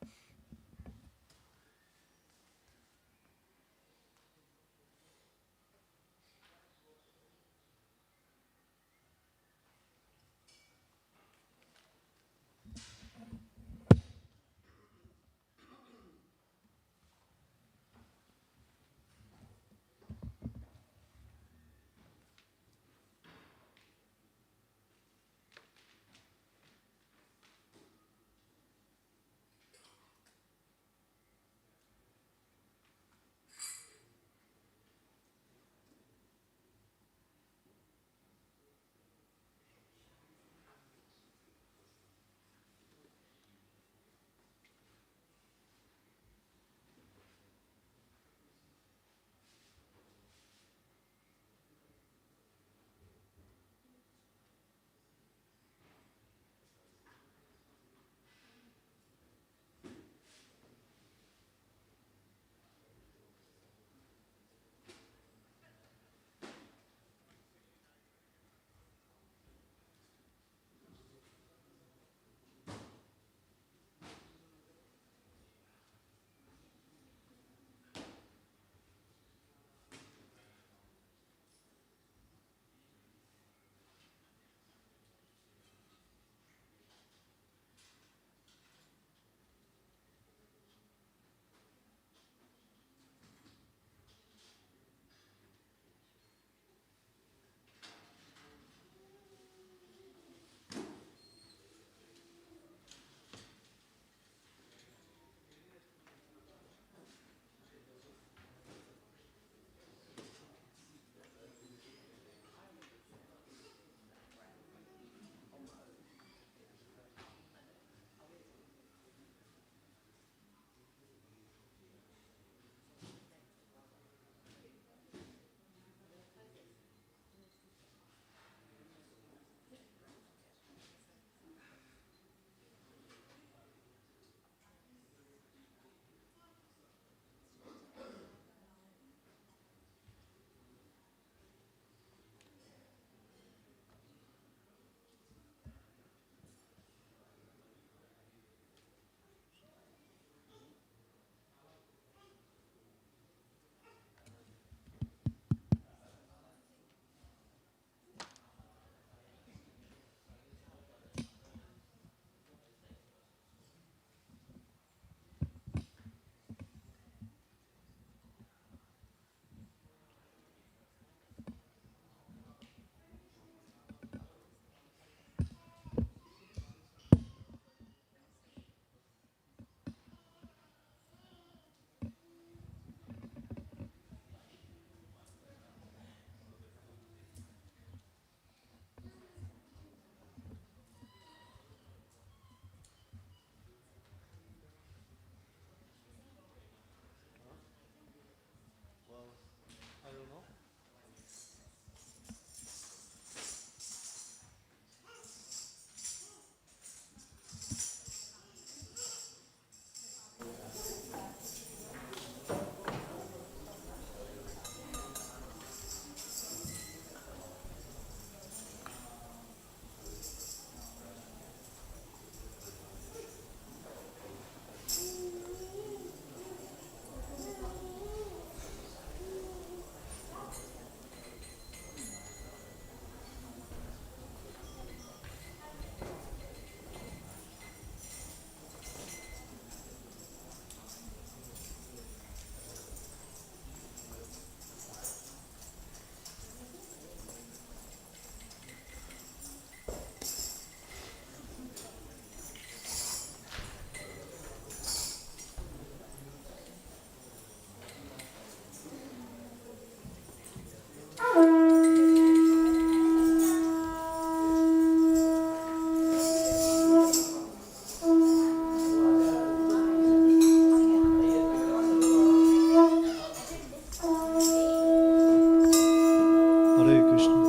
S3: Hare Krishna.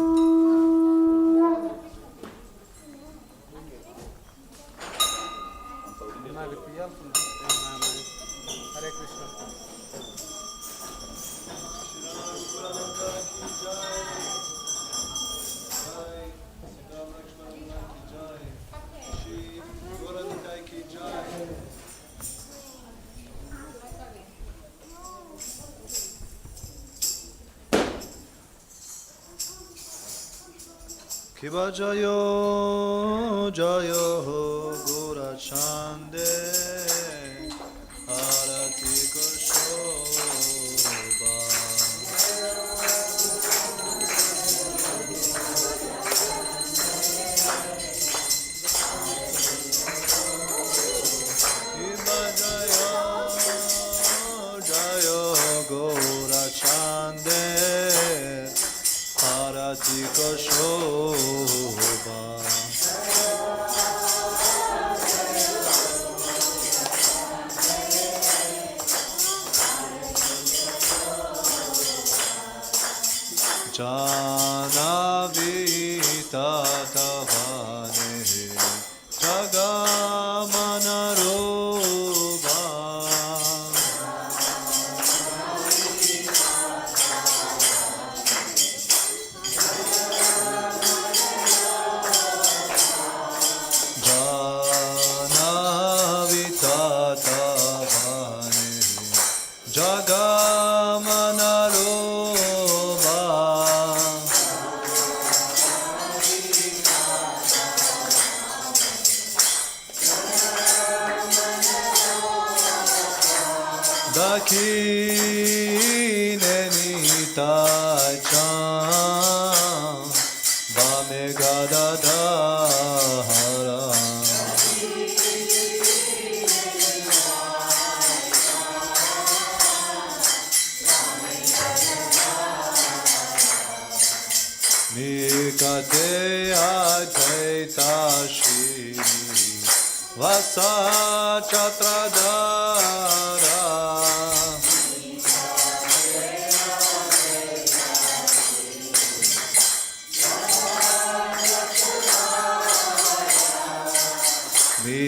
S2: Hare Krishna. Jai Nitai ki Jai.
S3: Kiva Jayo Jayo Gora Chande Arati Koshoba Kiva Jayo Jayo Gora Chande Arati Koshoba Janavita Tavane Jagamanaroba Janavita Tavane Jagamanaroba Dakine Nitai Chan Bame Gadadhara Mikate Advaita Shri Vasa Chatradara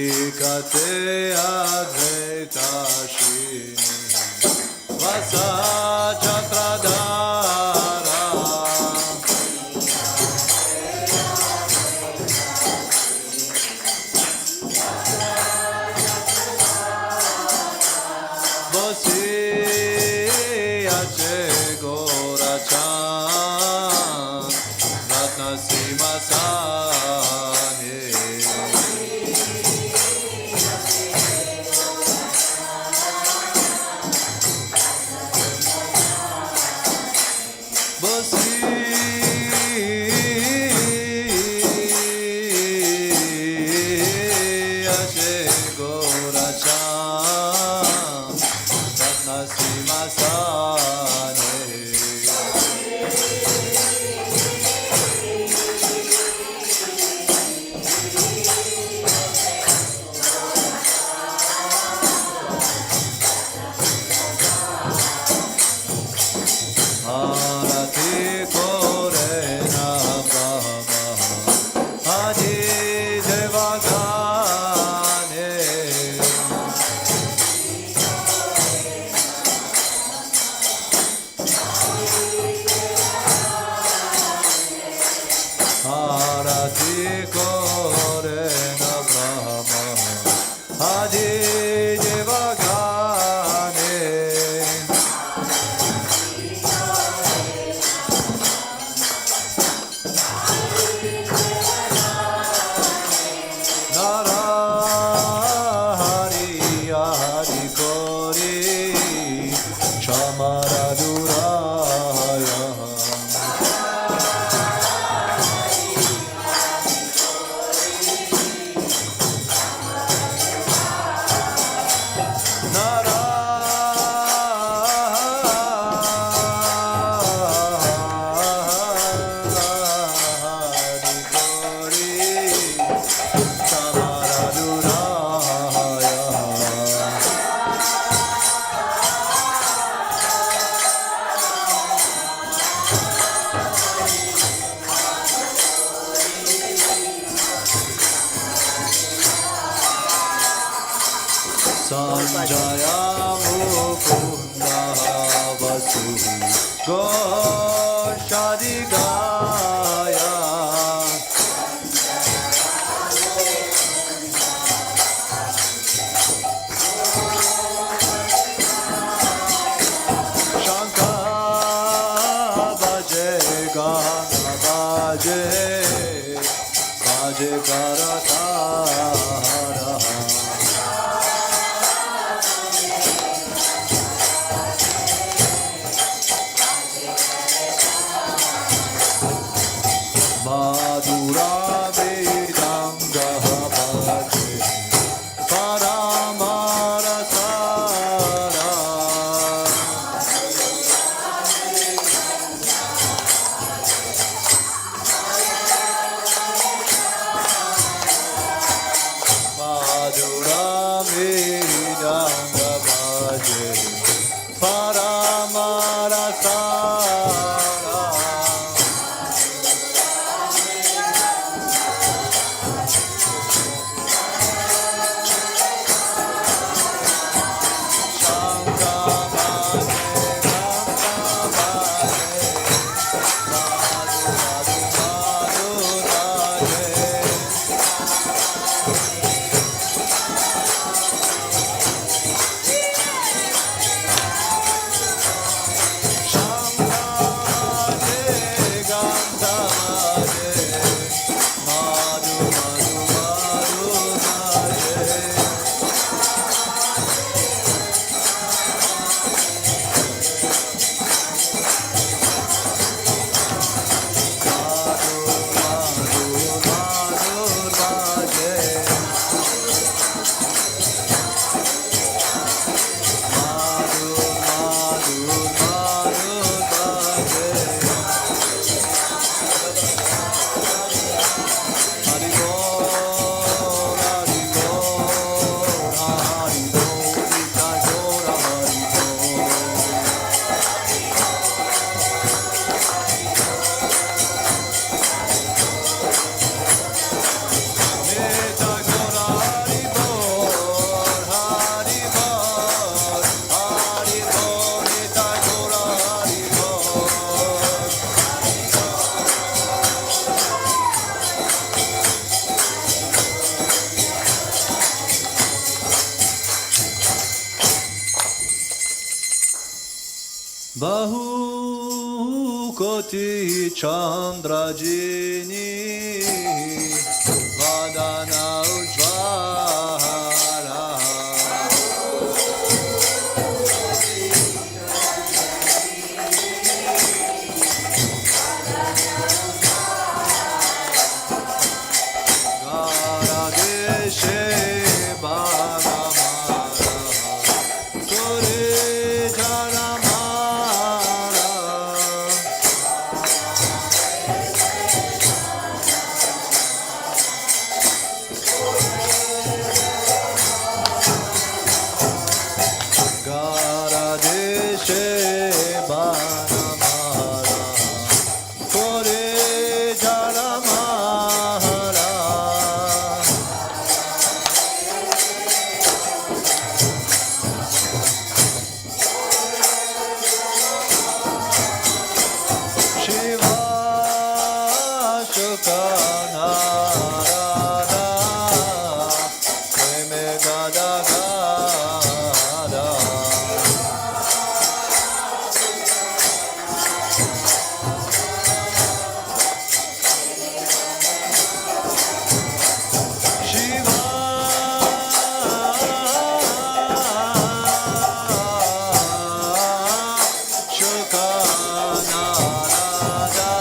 S3: Mikate Advaita Shri Vasa Chatradara Bose Ache Gora Chan Ratna Sima Sane Arati Sanjaya Mukunda Vasu Goshadigaya Shankar Bhaje Gana Bhaje Bhaje Karatara Madhura Vedanga Bhaje Paramarasara Madhura Vedanga Bhaje Paramarasara Bahukoti Chandrajini Vadana Ujvara Garadeshe Bhagamara Kore Jaramara Garadeshe Bhagamara Kore Jaramara Shiva Shukanarada Preme Gada Gada Shiva Shukanarada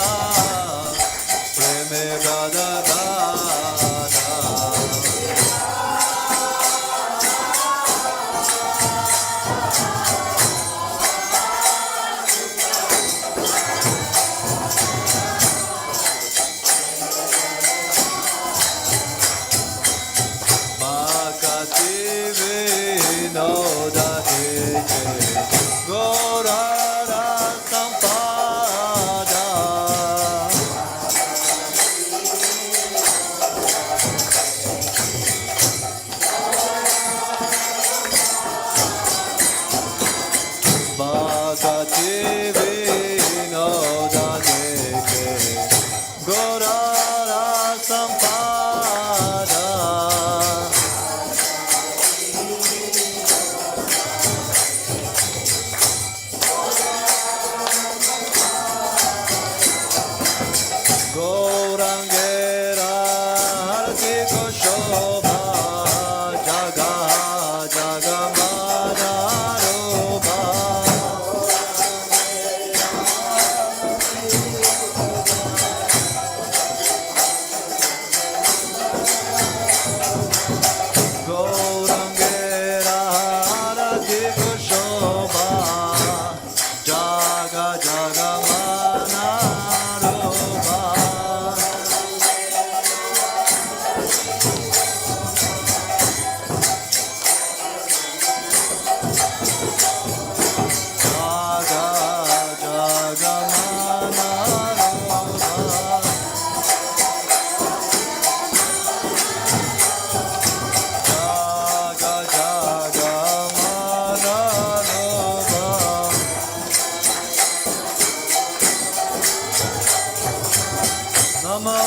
S3: Namo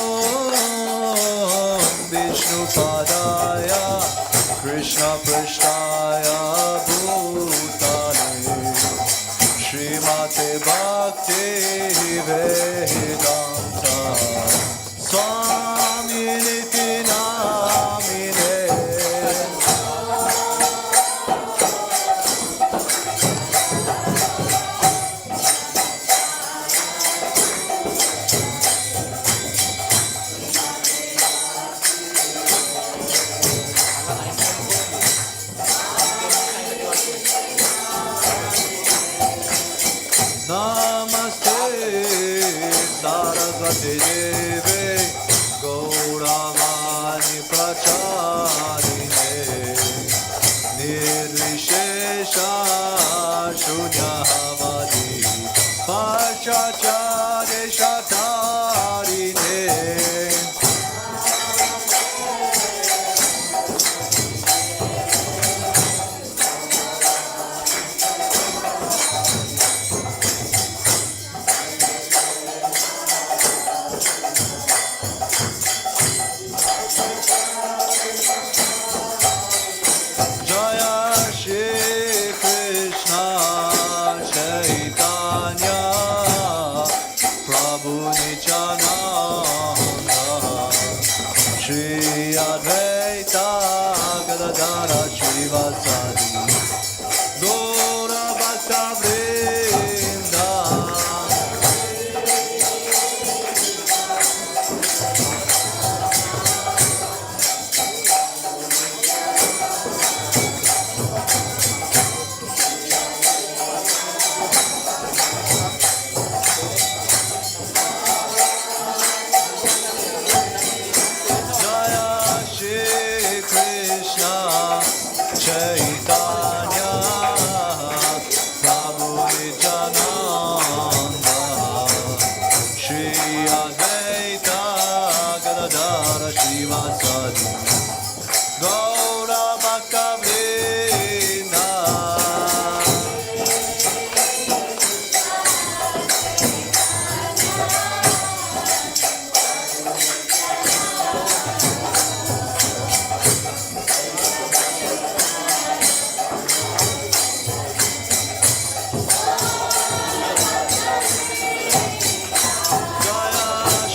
S3: Vishnupadaya Krishna Prishtaya Bhutale Srimate Bhakti Vedanta Swami Niti Namine Namaste Saraswati Deve Gauravani Pracharine Nirvishesha Shunyavadi Pachachare Shatarine Jaya Shri Krishna Chaitanya Prabhu Nityananda Shri Advaita Gadadara Shivasari Gaura Bhakta Vrinda Jaya Shri Krishna Chaitanya Prabhu Nityananda Shri Advaita Gadadara Shivasari Gaura Bhakta Vrinda Jaya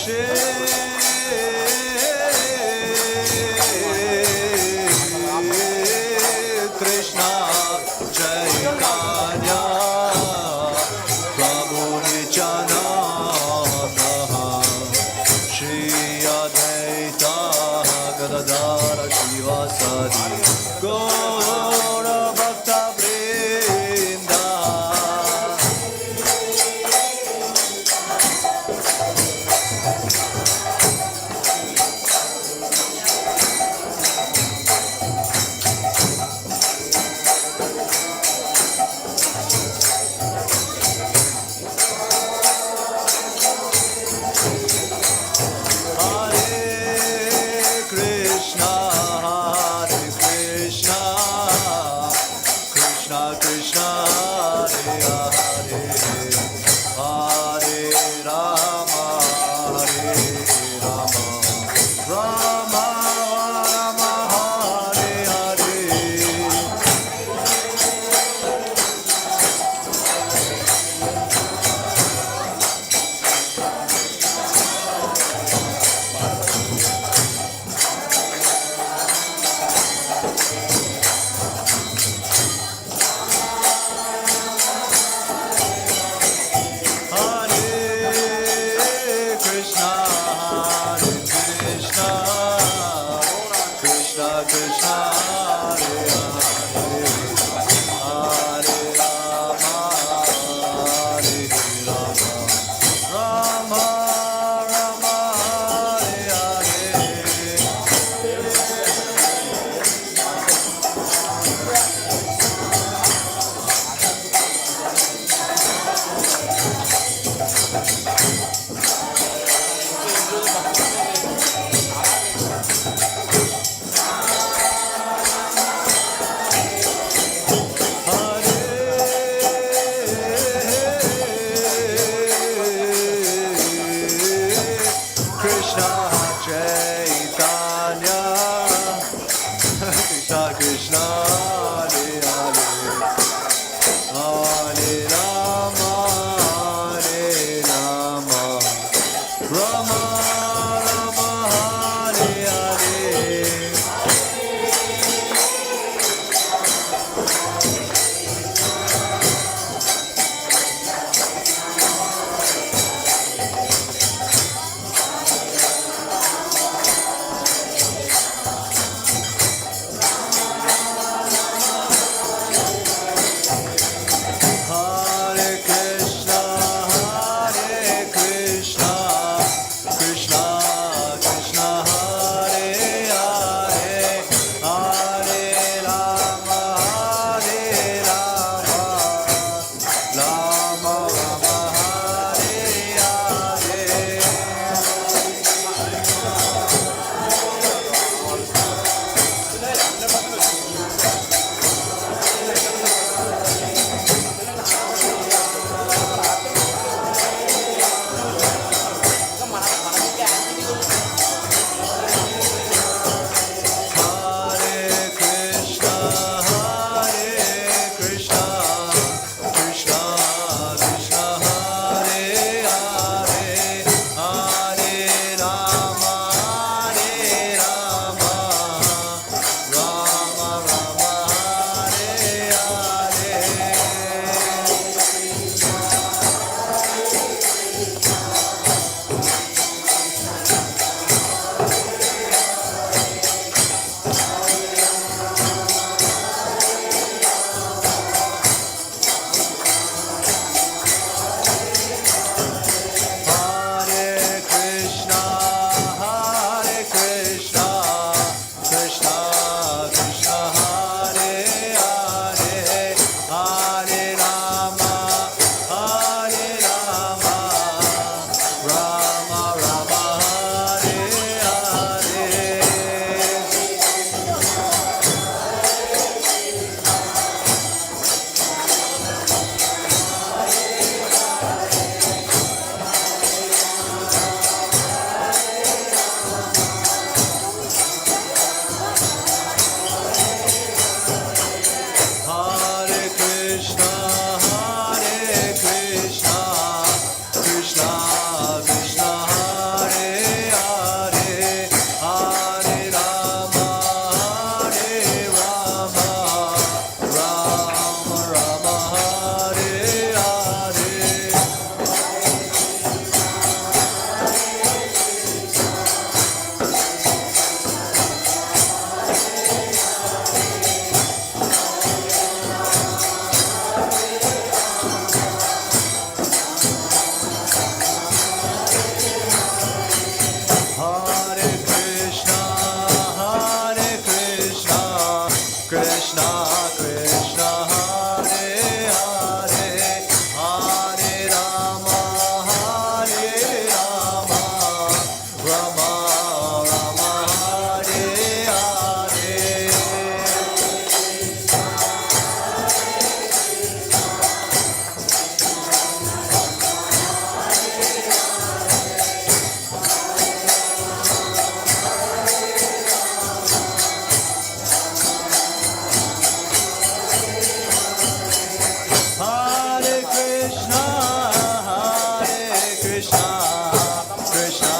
S3: Krishna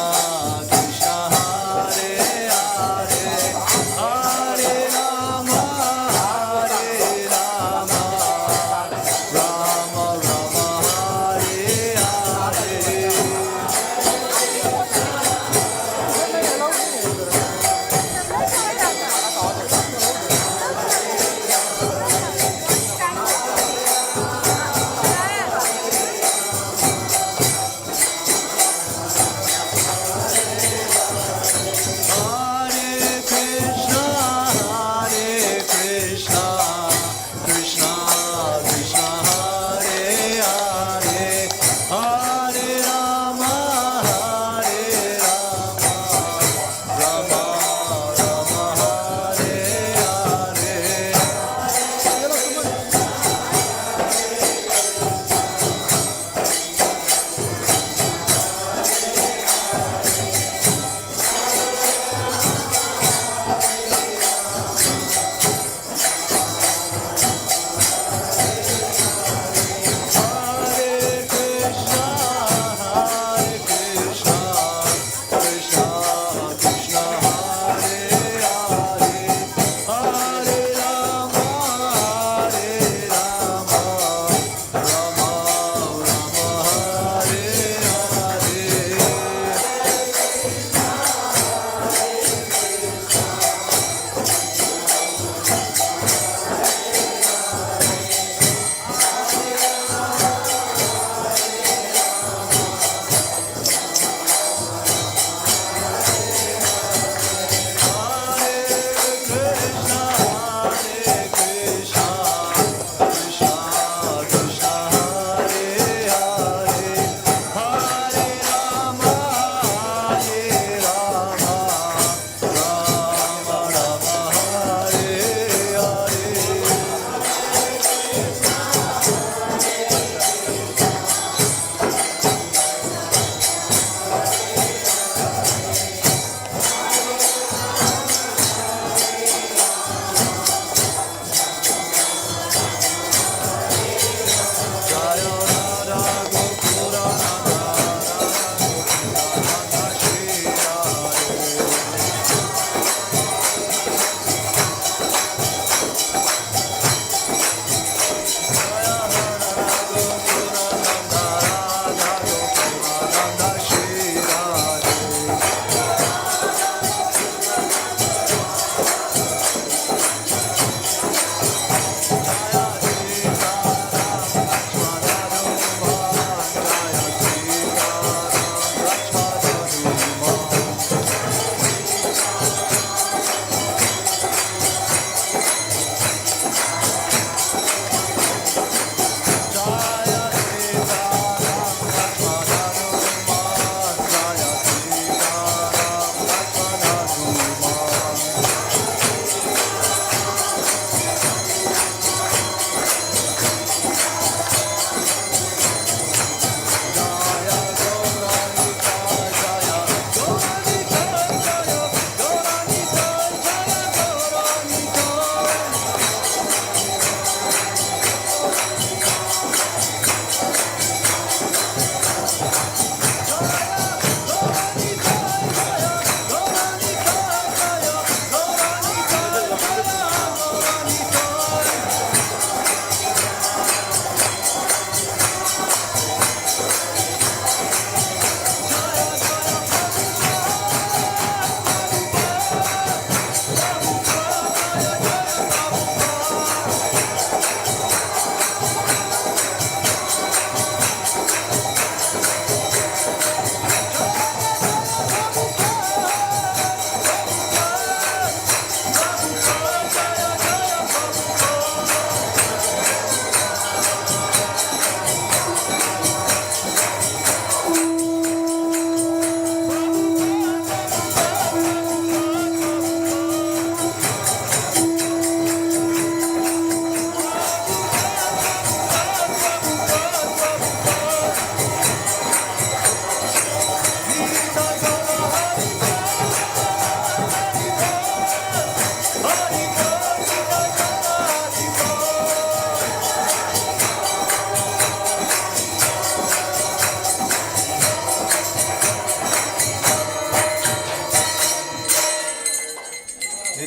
S3: Krishna Hare Hare Hare Rama Rama Rama Hare Hare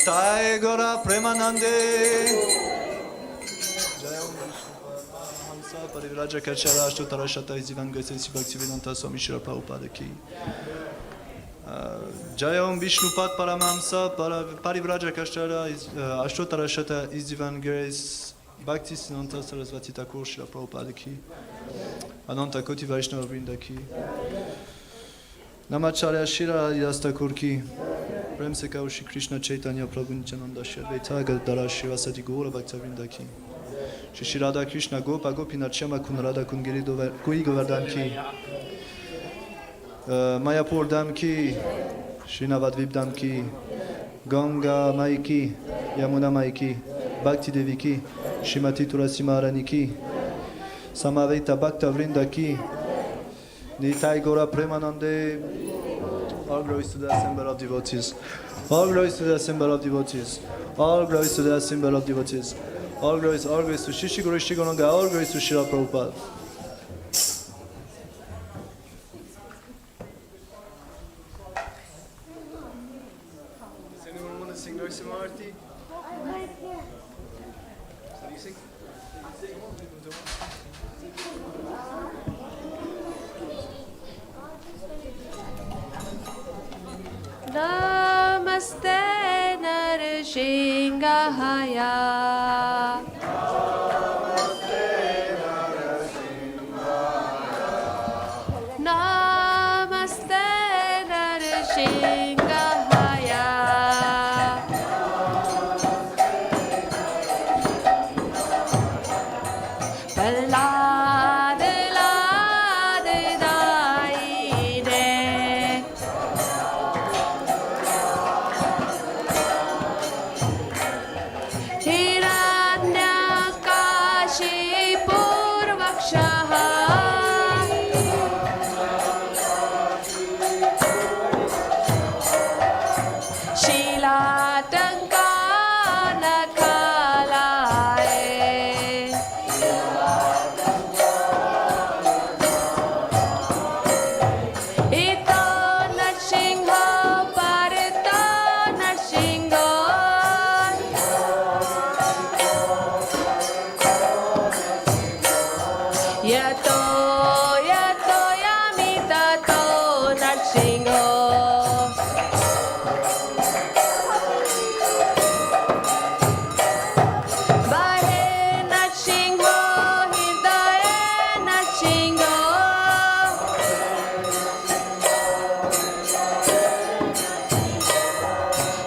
S3: Nitai Gora Premanande. Parivraja Kachara Ashtutara Shata Izivan Gosesi Bhaktivedanta Swami Srila Prabhupada ki. Jai Om Vishnupat Paramamsa Parivraja Kachara Ashtutara Shata Izivan Grace Bhakti Siddhanta Sarasvati Thakur Srila Prabhupada ki. Ananta Koti Vaishnava Vrinda ki. Namacharya Shira Adidas Thakur ki. Prem se kao Shri Krishna Chaitanya Prabhu Nityananda Shri Advaita Gadadara Shivasati Gaura Bhakta Vrinda ki. Shri Radha Krishna Gopa Gopinath Shama Kun Radha Kun Giri Govardhan ki. Mayapur Dham ki. Shri Navadvip Dham ki. Ganga Mai ki. Yamuna Mai ki. Bhakti Devi ki. Shrimati Tulasi Maharani ki. Samaveta Bhakta Vrinda ki. Nitai Gora Premanande. All glories to the assembly of devotees. All glories to the assembly of devotees. All glories to the assembly of devotees. All glories to Shishi Guru Shigonanga. All glories to Srila Prabhupada. Does anyone want to sing Narasimha-arti? So do you sing?
S4: Namaste Narasingahaya. Namaste Narasingahaya. Prahlad Lad Daine.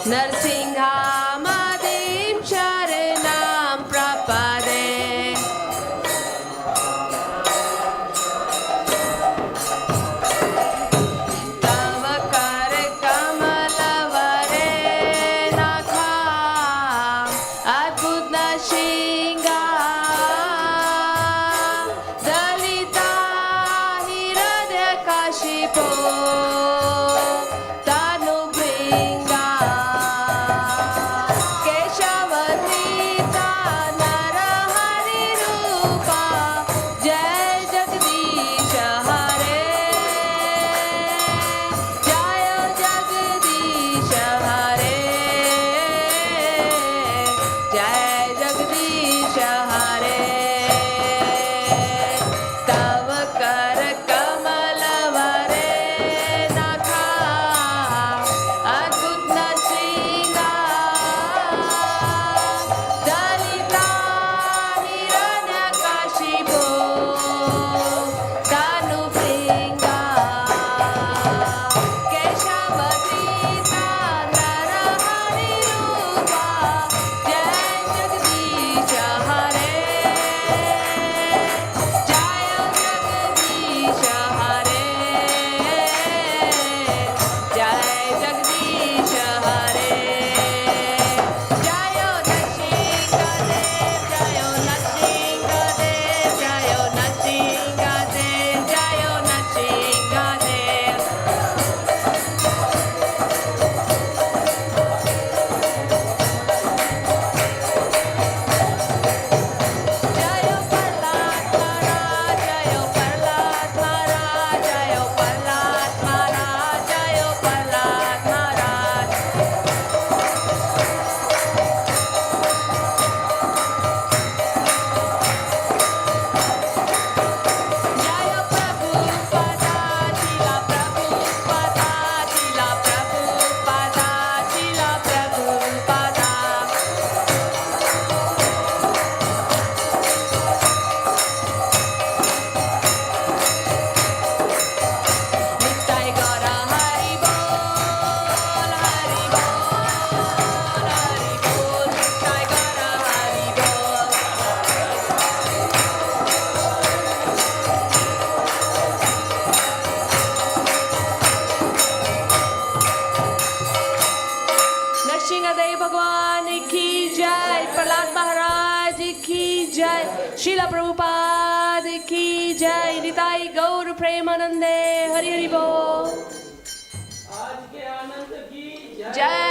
S4: Narsinghamadim Charanam Prapade. Tava Jai. Srila Prabhupada ki Jai. Nitai Gaur Premanande. Hari Hari Bol. Jai.